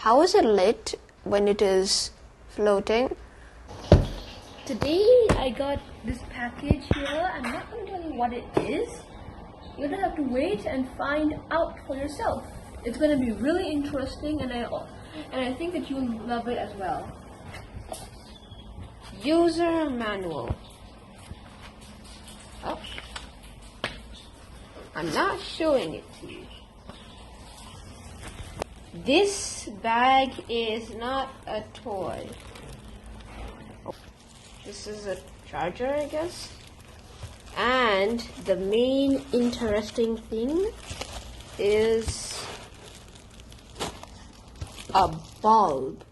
How is it lit when it is floating? Today I got this package here. I'm not going to tell you what it is. You're going to have to wait and find out for yourself. It's going to be really interesting, and I think that you'll love it as well. User manual. Oh. I'm not showing it to you. This bag is not a toy. This is a charger, I guess. And the main interesting thing is a bulb.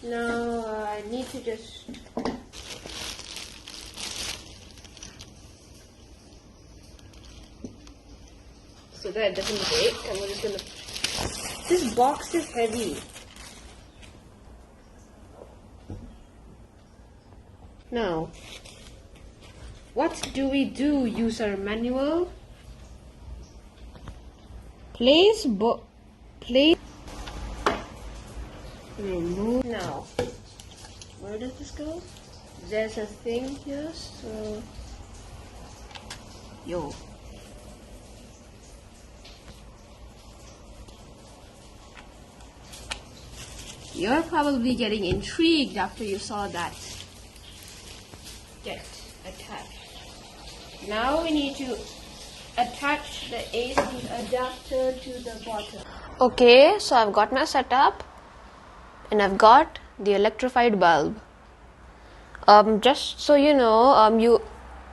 Now I need to just so that it doesn't break, and we're just gonna. This box is heavy. Now, what do we do, user manual? Place. Remove. Now, where does this go? There's a thing here, so. Yo. You're probably getting intrigued after you saw that. Get attached. Now we need to attach the AC adapter to the bottom. Okay, so I've got my setup and I've got the electrified bulb. Just so you know,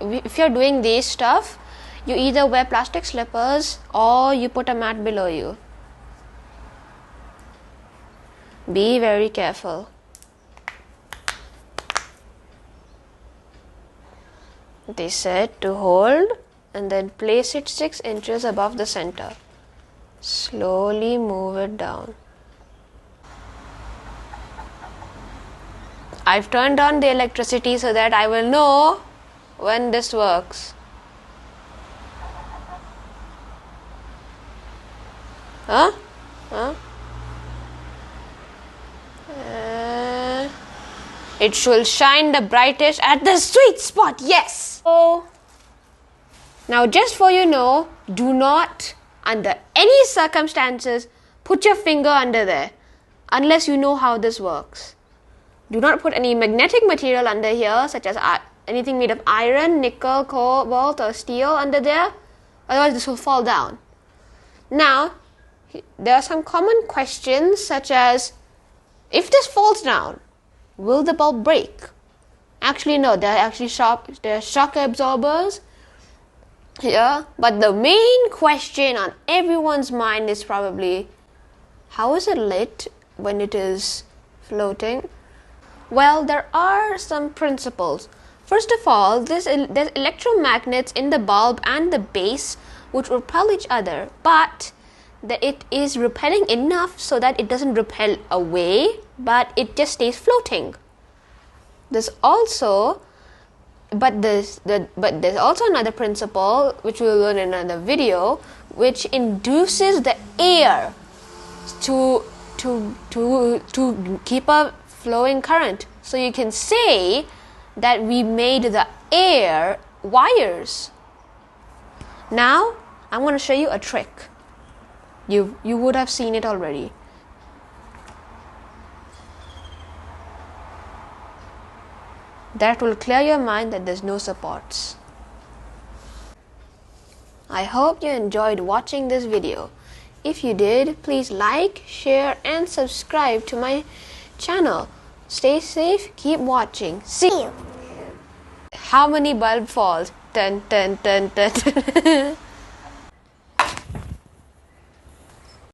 if you're doing this stuff, you either wear plastic slippers or you put a mat below you. Be very careful. They said to hold and then place it 6 inches above the center. Slowly move it down. I've turned on the electricity so that I will know when this works. Huh? It should shine the brightest at the sweet spot, yes! So, now just for you know, do not, under any circumstances, put your finger under there, unless you know how this works. Do not put any magnetic material under here, such as anything made of iron, nickel, cobalt, or steel under there, otherwise this will fall down. Now, there are some common questions, such as, if this falls down, will the bulb break? Actually, no. There are shock absorbers here. But the main question on everyone's mind is probably, how is it lit when it is floating? Well, there are some principles. First of all, there's electromagnets in the bulb and the base which repel each other, but it is repelling enough so that it doesn't repel away, but it just stays floating. There's also another principle which we'll learn in another video, which induces the air to keep a flowing current. So you can say that we made the air wires. Now I'm going to show you a trick. You would have seen it already. That will clear your mind that there's no supports. I hope you enjoyed watching this video. If you did, please like, share and subscribe to my channel. Stay safe, keep watching. See you. How many bulb falls? Dun, dun, dun, dun.